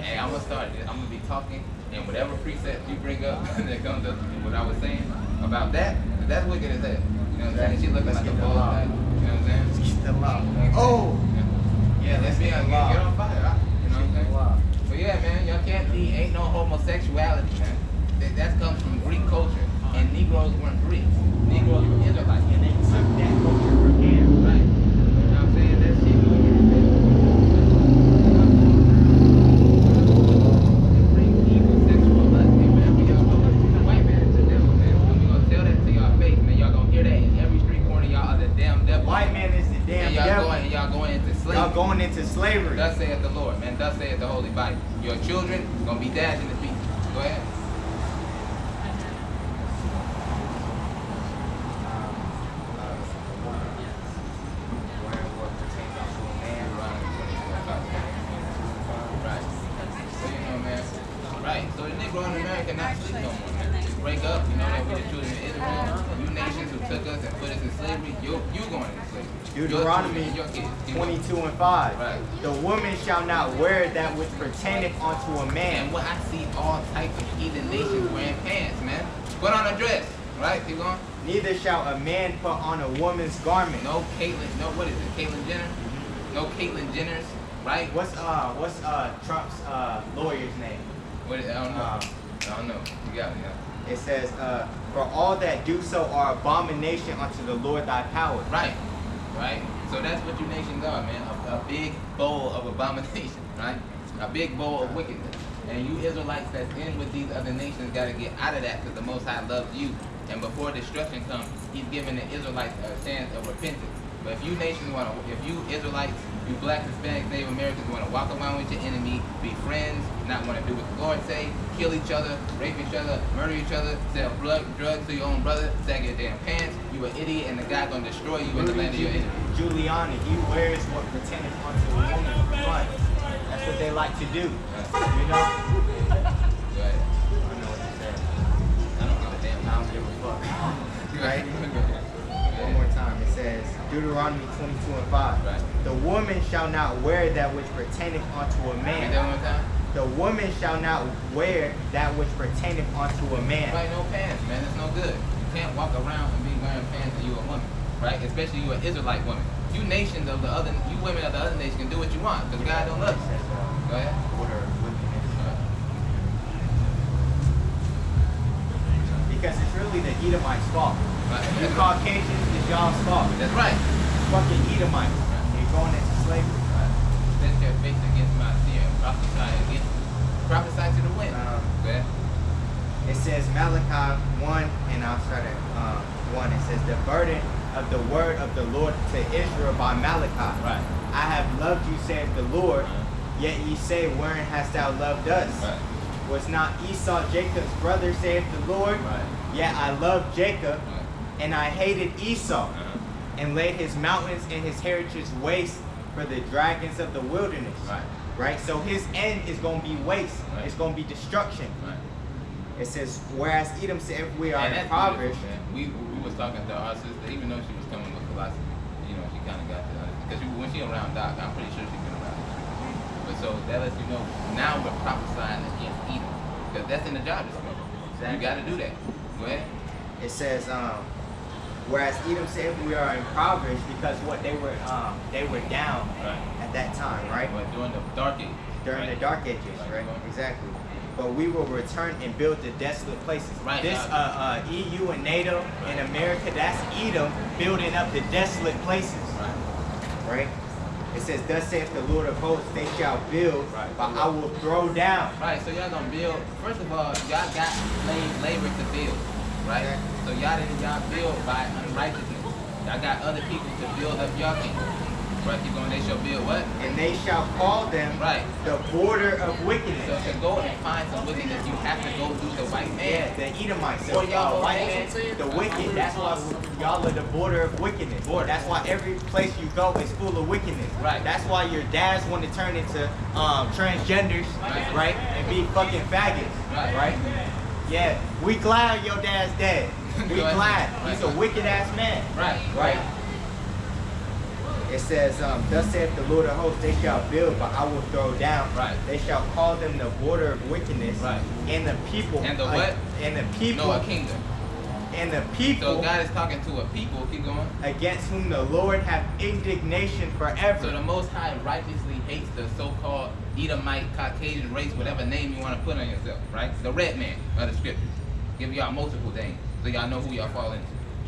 Hey, I'm gonna start. I'm gonna be talking, and whatever precepts you bring up that comes up to what I was saying about that, that's wicked as hell. You know what I'm saying? She looking like a bull. You know what I'm saying? Let's get the law. Oh! Yeah, let's get on fire. You know what I'm saying? But yeah, man, y'all can't be, ain't no homosexuality, man. That comes from Greek culture, and Negroes weren't Greeks. Negroes were Israelites, and they took that culture from him, right? You know what I'm saying? That shit wicked as hell. Bring evil sexual lust, and whenever y'all go, the white man is the devil, man. And we gonna tell that to y'all face, man. Y'all gonna hear that in every street corner. Y'all are the damn devil. White man is the damn devil. And y'all going into slavery. Y'all going into slavery. Thus saith the Lord, man. Thus saith the Holy Bible. Your children gonna be dashing the feet. Go ahead. Right. So the Negro in America not sleep no more, man. Just break up. You know that we the children of Israel. You nations who took us and put us in slavery, you going into slavery. Deuteronomy 22:5. Right. The woman shall not wear that which pertaineth unto a man. And what I see all types of heathen nations wearing pants, man. Put on a dress. Right? Keep going. Neither shall a man put on a woman's garment. No Caitlyn. No, what is it? Caitlyn Jenner? No Caitlyn Jenners. Right? What's Trump's lawyer's name? What is, I don't know. I don't know. You got me. Yeah. It says, for all that do so are abomination unto the Lord thy power. Right. Right? So that's what you nations are, man. A big bowl of abomination, right? A big bowl of wickedness. And you Israelites that's in with these other nations got to get out of that because the Most High loves you. And before destruction comes, he's giving the Israelites a chance of repentance. But if you nations want to, if you Israelites, you black, Hispanic, Native Americans want to walk around with your enemy, be friends, not want to do what the Lord say, kill each other, rape each other, murder each other, sell drugs to your own brother, sag your damn pants, you an idiot and the guy gonna destroy you in the land of your enemy. Giuliani, he wears what pertaineth unto a woman front. That's what they like to do. You know? Go ahead. I know what you said. I don't give a damn. I don't give a fuck. Right? One more time. It says, Deuteronomy 22:5. Right. The woman shall not wear that which pertaineth unto a man. Read that one more time. The woman shall not wear that which pertaineth unto a man. Right, no pants, man. It's no good. You can't walk around and be wearing pants and you a woman. Right? Especially you an Israelite woman. You nations of the other, you women of the other nations can do what you want because God don't love you. Go ahead. Because it's really the Edomite's fault. Right. You Caucasians, it's y'all's fault. That's right. Fucking Edomites. You're going into slavery. Right. Set your face against my seer and prophesy against prophesy to the wind. Go ahead. It says Malachi 1, and I'll start at 1. It says, the burden of the word of the Lord to Israel by Malachi. Right. I have loved you, saith the Lord, yet ye say, wherein hast thou loved us? Right. Was not Esau Jacob's brother, saith the Lord? Right. Yet I loved Jacob, Right. and I hated Esau, and laid his mountains and his heritage waste for the dragons of the wilderness. Right. Right? So his end is going to be waste. Right. It's going to be destruction. Right. It says, whereas Edom said, we are And that's impoverished. beautiful, man. We was talking to our sister, even though she was coming with philosophy, you know, she kind of got to, because when she around Doc, I'm pretty sure she's been around the street. But so that lets you know, now we're prophesying against Edom, because that's in the job description. Exactly. You got to do that. Go ahead. It says, whereas Edom said we are impoverished because what they were down at that time, right? But during the dark ages. During the dark ages, right? Exactly. But we will return and build the desolate places. Right. This EU and NATO and America, that's Edom building up the desolate places. Right? It says, thus saith the Lord of hosts, they shall build, but I will throw down. Right, so y'all gonna build, first of all, y'all got labor to build, right? So y'all build by unrighteousness. Y'all got other people to build up y'all kingdom. Right, keep going, they shall build what? And they shall call them the border of wickedness. So to go and find some wickedness, you have to go through the white man. Yeah, the Edomites. So y'all white man, the wicked, that's why y'all are the border of wickedness. That's why every place you go is full of wickedness. Right. That's why your dads want to turn into transgenders, right? And be fucking faggots, right? Yeah, we glad your dad's dead. We glad. He's a wicked ass man. Right. Right. It says, thus saith the Lord of hosts, they shall build, but I will throw down. Right. They shall call them the border of wickedness. Right. And the people. And the what? And the people. No, a kingdom. And the people. So God is talking to a people. Keep going. Against whom the Lord hath indignation forever. So the Most High righteously hates the so-called Edomite, Caucasian race, whatever name you want to put on yourself, right? The red man of the scriptures. Give y'all multiple names so y'all know who y'all fall into.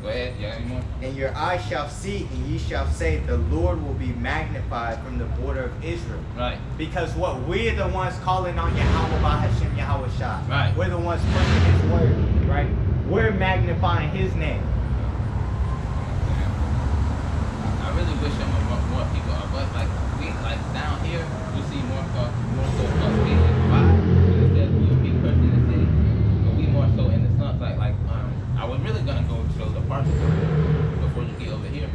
Go ahead. You got any more? And your eyes shall see, and ye shall say, the Lord will be magnified from the border of Israel. Right. Because what? We're the ones calling on Yahawah, Hashem, Yahawashi. Right. We're the ones pushing His word, right? We're magnifying His name. I really wish there were more people, but like down here, you see more so Caucasian. Why? Because it says we'll be crushed in the city. So we more so in the slums. I was really gonna go to those apartments before you get over here,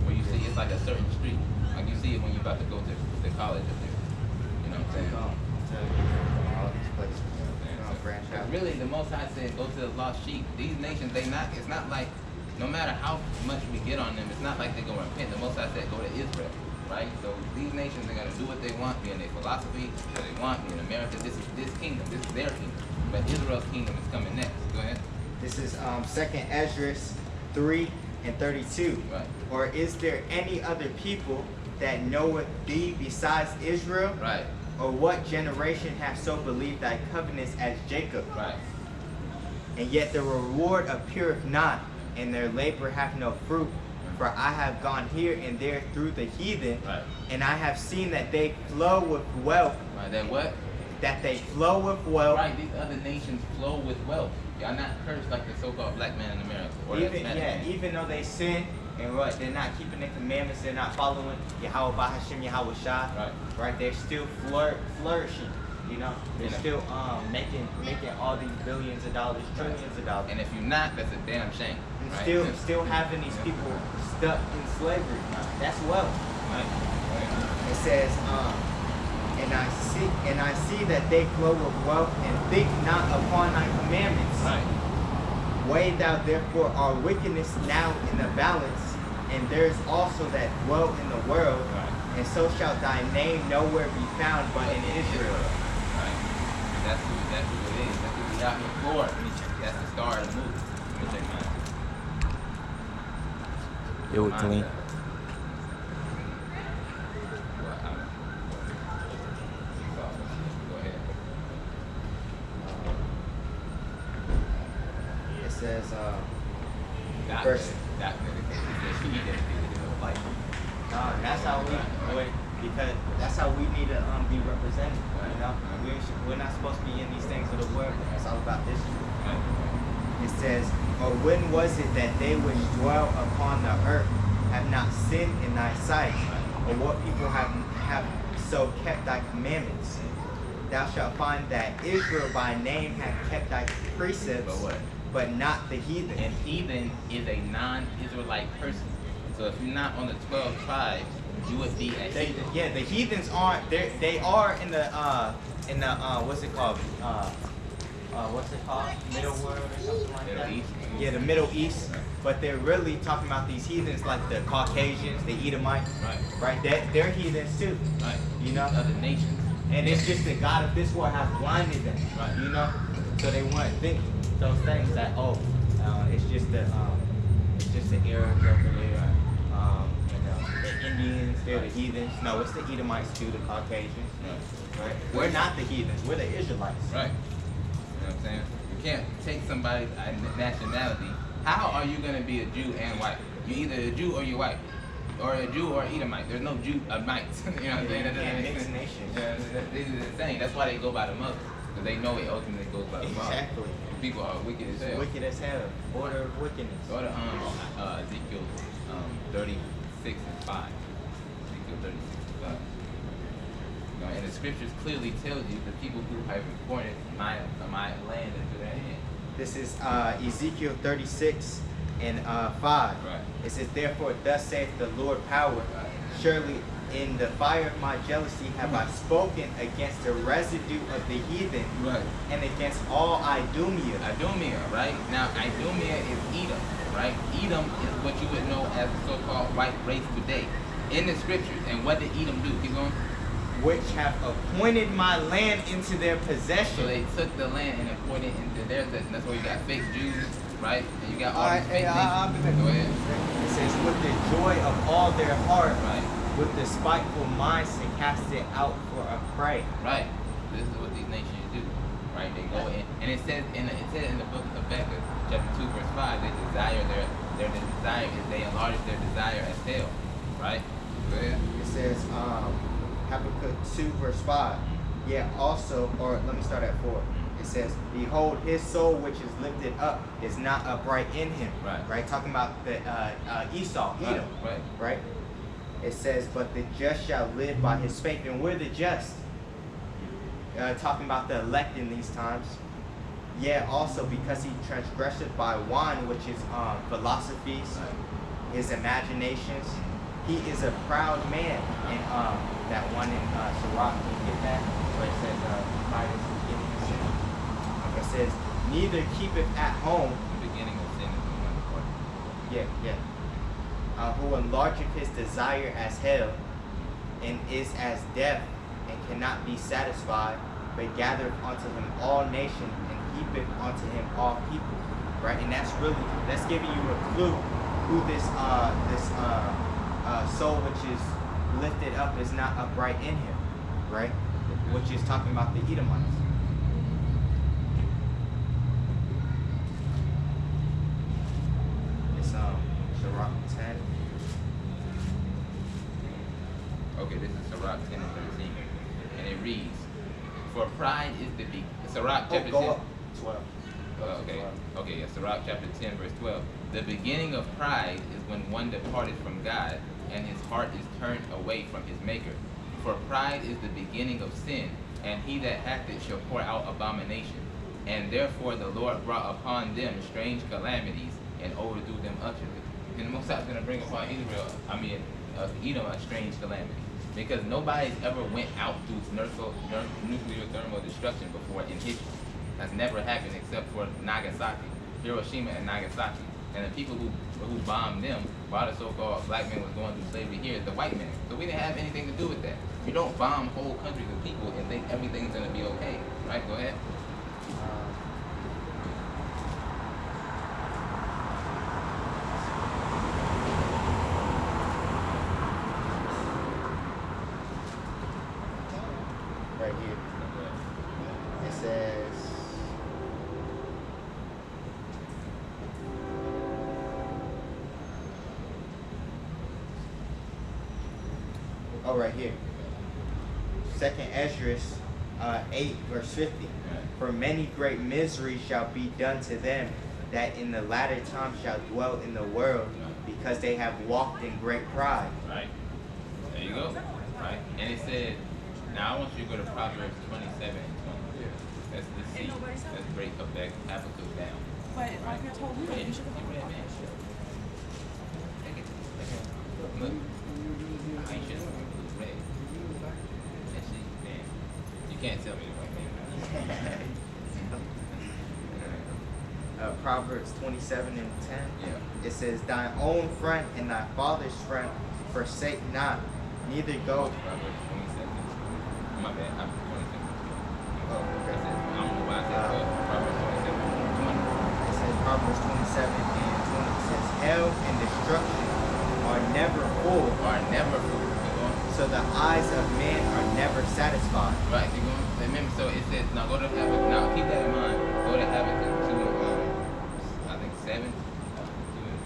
where you see it's like a certain street, like you see it when you're about to go to the college up there. You know what I'm saying? All these places. Branch out. Really, the Most High said, go to the lost sheep. These nations, it's not like, no matter how much we get on them, it's not like they're going to repent. The Most High said, go to Israel, right? So these nations are going to do what they want, be in their philosophy, what they want, be in America. This is this kingdom. This is their kingdom. But Israel's kingdom is coming next. Go ahead. This is 2nd Ezra 3 and 32. Right. Or is there any other people that knoweth thee besides Israel? Right. Or what generation hath so believed thy covenants as Jacob? Right. And yet the reward appeareth not, and their labor hath no fruit. For I have gone here and there through the heathen, Right. and I have seen that they flow with wealth. Right. That what? That they flow with wealth. Right. These other nations flow with wealth. Y'all not cursed like the so-called black man in America. Or Even though they sin and what they're not keeping the commandments, they're not following Yahawah, Hashem, Yahawashi. Right. They're still flourishing. You know, they're still making all these billions of dollars, trillions of dollars. And if you're not, that's a damn shame. And still having these people stuck in slavery. That's wealth. Right. It says, and I see that they flow with wealth and think not upon thy commandments. Right. Weigh thou therefore our wickedness now in the balance, and there is also that dwell in the world, and so shall thy name nowhere be found but in Israel. Right. That's who it is. That's who we out here for. That's the star of the movie. Let me check mine. It would clean. Go ahead. It says, That's how because that's how we need to be represented. You know, we're not supposed to be in these things of the world. It's all about this. It says, or when was it that they which dwell upon the earth have not sinned in thy sight? Or what people have so kept thy commandments? Thou shalt find that Israel by name hath kept thy precepts, But what? but not the heathen. And heathen is a non-Israelite person. So if you're not on the 12 tribes, you would be a heathen. Yeah, the heathens aren't. They are in the what's it called? Middle world or something like Middle that. East. Yeah, the Middle East. But they're really talking about these heathens like the Caucasians, the Edomites. Right. They're heathens too. Right. You know. Other nations. And it's just the God of this world has blinded them. Right. You know. So they want to think those things that it's just the Arabs over there. The Indians, they're the heathens. No, it's the Edomites too, the Caucasians. Right. We're not the heathens. We're the Israelites. Right. You know what I'm saying? You can't take somebody's nationality. How are you going to be a Jew and white? You're either a Jew or you're white. Or a Jew or Edomite. There's no Jew-mites. You know what I'm saying? That doesn't make mixed sense. nations. Yeah, this is insane. That's why they go by the mother. Because they know it ultimately goes by the mother. Exactly. People are wicked as hell. Wicked as hell. Order of wickedness. Go to Ezekiel 36 and 5. Ezekiel 36 and 5. You know, and the scriptures clearly tells you the people who have reported my land into their hand. This is Ezekiel 36 and 5. Right. It says, therefore, thus saith the Lord power, surely in the fire of my jealousy have I spoken against the residue of the heathen, and against all Idumea. Idumea, right? Now, Idumea is Edom, right? Edom is what you would know as the so-called white race today. in the scriptures. And what did Edom do? Keep going. Which have appointed my land into their possession. So they took the land and appointed into their possession. That's why you got fake Jews, right? And you got all these fake nations. Go ahead. It says, with the joy of all their heart, Right. with the spiteful minds to cast it out for a prey. Right. This is what these nations do. Right? They go in, and it says in the book of Habakkuk, chapter 2, verse 5, they desire their desire is they enlarge their desire as hell. Right? Go ahead. It says, Habakkuk 2, verse 5. Yeah, also, or let me start at 4. It says, behold, his soul which is lifted up is not upright in him. Right? Talking about the Esau, Edom. Right? It says, but the just shall live by his faith. And we're the just. Talking about the elect in these times. Yeah, also because he transgresseth by wine, which is philosophies, his imaginations. He is a proud man. And that one in Sirach, can you get that? Where it says, Titus is getting his sin. It says, neither keepeth at home. The beginning of sin is the one part. Who enlargeth his desire as hell, and is as death, and cannot be satisfied, but gathereth unto him all nations, and heapeth unto him all people. Right? And that's giving you a clue who this soul which is lifted up is not upright in him, right? Which is talking about the Edomites. It's Sirach 10. Okay, this is Sirach 10 and 13. And it reads, for pride is the big Sirach chapter 10. Go up 12. Okay, yeah, Sirach chapter 10, verse 12. The beginning of pride is when one departed from God, and his heart is turned away from his maker. For pride is the beginning of sin, and he that hath it shall pour out abomination. And therefore the Lord brought upon them strange calamities, and overthrew them utterly. And the Most High is going to bring upon Edom a strange calamity. Because nobody's ever went out through nuclear thermal destruction before in history. That's never happened except for Nagasaki, Hiroshima and Nagasaki. And the people who bombed them while the so-called black man was going through slavery here is the white man. So we didn't have anything to do with that. You don't bomb whole countries of people and think everything's going to be okay. Right? Go ahead. Right here. It says, right here. 2nd Esdras 8, verse 50. For many great miseries shall be done to them that in the latter time shall dwell in the world, because they have walked in great pride. Right. There you go. Right. And it said, now I want you to go to Proverbs 27 and 20. Let's see. Let's break Habakkuk down. But like I told you, you should have read it. Look. I should have read. You can't tell me the right name. Proverbs 27 and 10. Yeah. It says, thine own friend and thy father's friend forsake not, neither go. Proverbs 27. My bad. I'm 27. Oh, okay. I don't know why I said Proverbs 27 and 20. It says Proverbs 27 and 20. It says, hell and destruction are never full. So the eyes of man are never satisfied. Right, keep going. Remember, so it says, now go to Habakkuk. Now keep that in mind. Go to Habakkuk 2 and I think 7, 2 and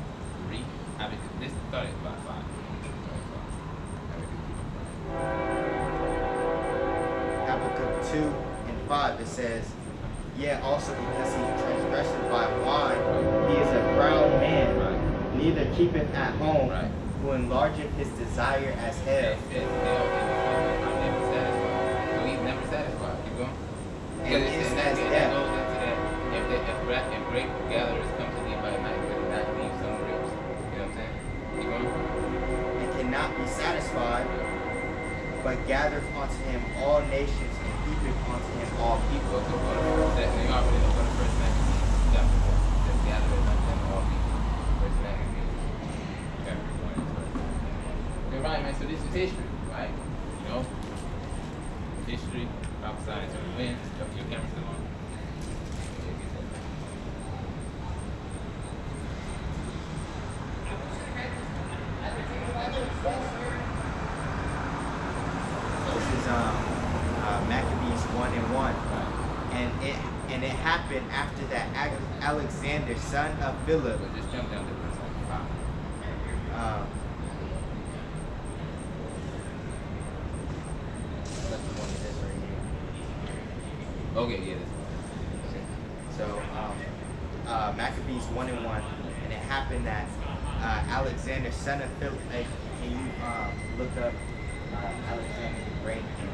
3. Habakkuk, this started by 5. Habakkuk 2 and 5, it says, yeah, also because he transgressed by wine, he is a proud man, neither keepeth at home, who enlargeth his desire as hell. I'm never satisfied. So he's never satisfied. Keep going. And is as death. Goes into that. If grape gatherers come to thee by night, will not leave some grapes. You know what I'm saying? Keep going. And cannot be satisfied, but gathereth unto him all nations, and heapeth unto him all people. Go to you already know what the first magazine chapter 1. That gathereth unto him all people. First magazine. Chapter 1. You're right, man. So it happened after that Alexander, son of Philip. But just jump down to verse 5. That's the one that is right here. Okay, yeah, that's So, Maccabees 1:1, and it happened that Alexander, son of Philip, can you look up Alexander the Great and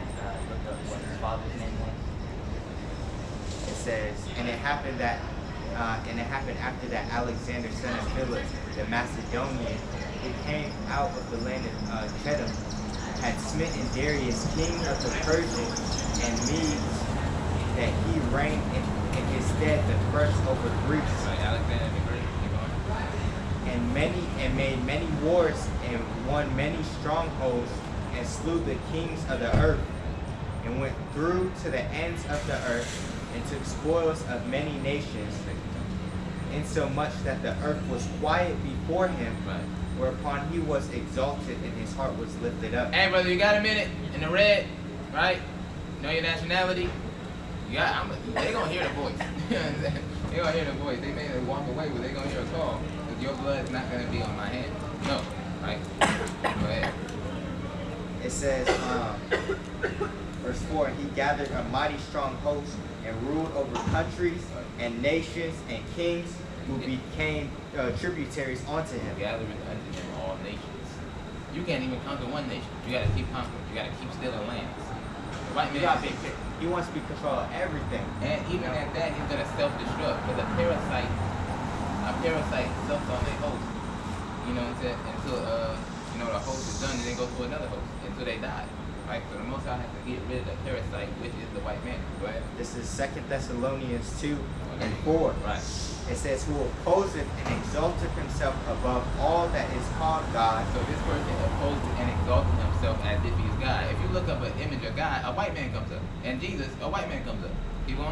look up what his father's name was? It says, and it happened after that Alexander, son of Philip, the Macedonian, who came out of the land of Chedum, had smitten Darius, king of the Persians and Medes, that he reigned in his stead the first over Greece. Like Alexander the Great, keep on. And made many wars and won many strongholds and slew the kings of the earth and went through to the ends of the earth and took spoils of many nations, insomuch that the earth was quiet before him, Right. whereupon he was exalted and his heart was lifted up. Hey, brother, you got a minute in the red, right? Know your nationality? They gonna hear the voice. You know what I'm saying? They gonna hear the voice. They may walk away, but they gonna hear a call. Because your blood is not gonna be on my hand. No, right? Go ahead. It says, verse 4, he gathered a mighty strong host and ruled over countries and nations and kings who became tributaries unto him. Gathereth unto him all nations. You can't even conquer one nation. You gotta keep conquering. You gotta keep stealing lands. The white man, He wants to be control of everything. and even at that, he's gonna self-destruct. Because a parasite sucks on their host. You know what I'm saying? Until the host is done, and then go to another host until they die. Right? So the Most High has to get rid of the parasite, which is the white man. Go ahead. This is 2 Thessalonians 2 and 4. Right. It says, who opposeth and exalteth himself above all that is called God. So this person opposed and exalted himself as if he's God. If you look up an image of God, a white man comes up. And Jesus, a white man comes up. Keep going.